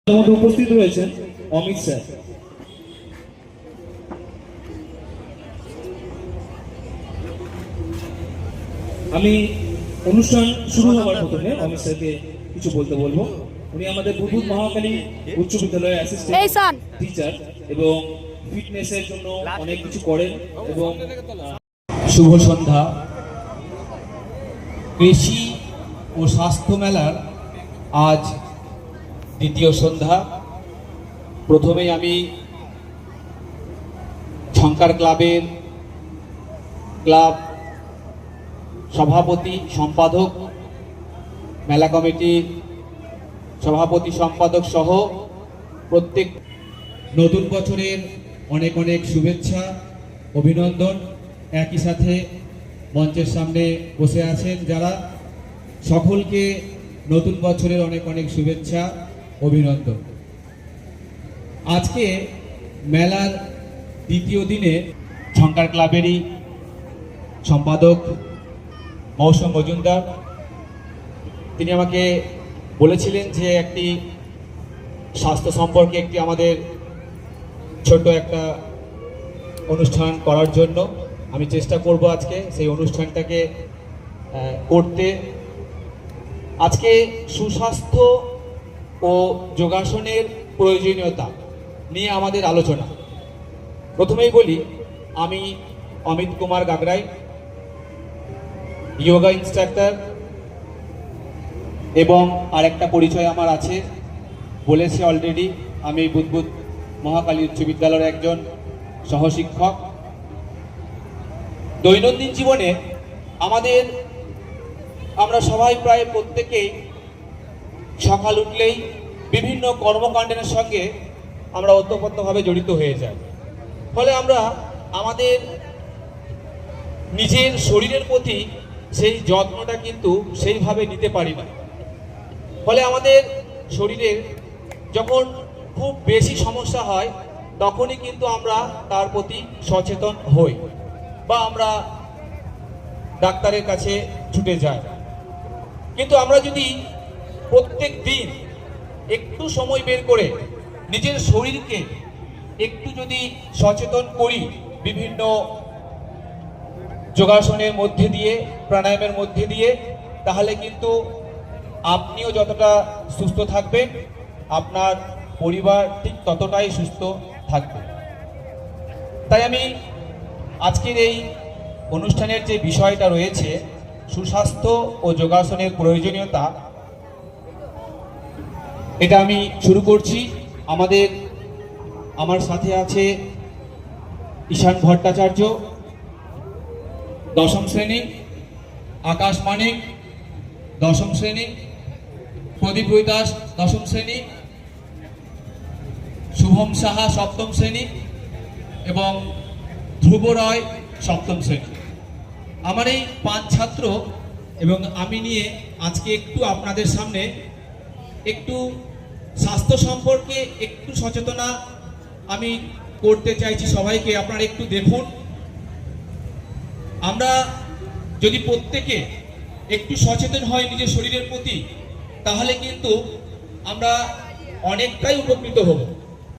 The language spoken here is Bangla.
উপস্থিত রয়েছেন অমিত স্যার। আমি অনুষ্ঠান শুরু হওয়ার প্রথমে অমিত স্যারকে কিছু বলতে বলবো। উনি আমাদের বুধবুধ মহাকালী উচ্চ বিদ্যালয়ের অ্যাসিস্ট্যান্ট টিচার এবং ফিটনেসের জন্য অনেক কিছু করেন। এবং শুভ সন্ধ্যা। কৃষি ও স্বাস্থ্য মেলার আজ দ্বিতীয় সন্ধ্যা। প্রথমেই আমি ঝঙ্কার ক্লাব সভাপতি সম্পাদক, মেলা কমিটির সভাপতি সম্পাদক সহ প্রত্যেক নতুন বছরের অনেক অনেক শুভেচ্ছা, অভিনন্দন। একই সাথে মঞ্চের সামনে বসে আছেন যারা, সকলকে নতুন বছরের অনেক অনেক শুভেচ্ছা, অভিনন্দন। আজকে মেলার দ্বিতীয় দিনে ঝঙ্কার ক্লাবেরই সম্পাদক মৌসুম মজুমদার তিনি আমাকে বলেছিলেন যে একটি স্বাস্থ্য সম্পর্কে একটি আমাদের ছোট একটা অনুষ্ঠান করার জন্য। আমি চেষ্টা করব আজকে সেই অনুষ্ঠানটাকে করতে। আজকে সুস্বাস্থ্য ও যোগাসনের প্রয়োজনীয়তা নিয়ে আমাদের আলোচনা। প্রথমেই বলি, আমি অমিত কুমার গাগরাই, যোগা ইনস্ট্রাক্টর, এবং আরেকটা পরিচয় আমার আছে, বলেছি অলরেডি, আমি বুধবুধ মহাকালী উচ্চ বিদ্যালয়ের একজন সহশিক্ষক। দৈনন্দিন জীবনে আমরা সবাই প্রায় প্রত্যেকেই সকাল উঠলেই বিভিন্ন কর্মকাণ্ডের সঙ্গে আমরা ওতপ্রোতভাবে জড়িত হয়ে যাই। ফলে আমরা আমাদের নিজের শরীরের প্রতি সেই যত্নটা কিন্তু সেইভাবে নিতে পারি না। ফলে আমাদের শরীরের যখন খুব বেশি সমস্যা হয় তখনই কিন্তু আমরা তার প্রতি সচেতন হই বা আমরা ডাক্তারের কাছে ছুটে যাই। কিন্তু আমরা যদি প্রত্যেক দিন একটু সময় বের করে নিজের শরীরকে একটু যদি সচেতন করি, বিভিন্ন যোগাসনের মধ্যে দিয়ে, প্রাণায়ামের মধ্যে দিয়ে, তাহলে কিন্তু আপনিও যতটা সুস্থ থাকবেন, আপনার পরিবার ঠিক ততটাই সুস্থ থাকবে। তাই আমি আজকের এই অনুষ্ঠানের যে বিষয়টা রয়েছে, সুস্বাস্থ্য ও যোগাসনের প্রয়োজনীয়তা, এটা আমি শুরু করছি। আমার সাথে আছে ঈশান ভট্টাচার্য, দশম শ্রেণী, আকাশ মানিক দশম শ্রেণী, প্রদীপ দাস দশম শ্রেণী, শুভম সাহা সপ্তম শ্রেণী এবং ধ্রুব রয় সপ্তম শ্রেণী। আমার এই 5 ছাত্র এবং আমি নিয়ে আজকে একটু আপনাদের সামনে একটু স্বাস্থ্য সম্পর্কে একটু সচেতনা আমি করতে চাইছি সবাইকে। আপনারা একটু দেখুন, আমরা যদি প্রত্যেকে একটু সচেতন হয় নিজের শরীরের প্রতি, তাহলে কিন্তু আমরা অনেকটাই উপকৃত হব।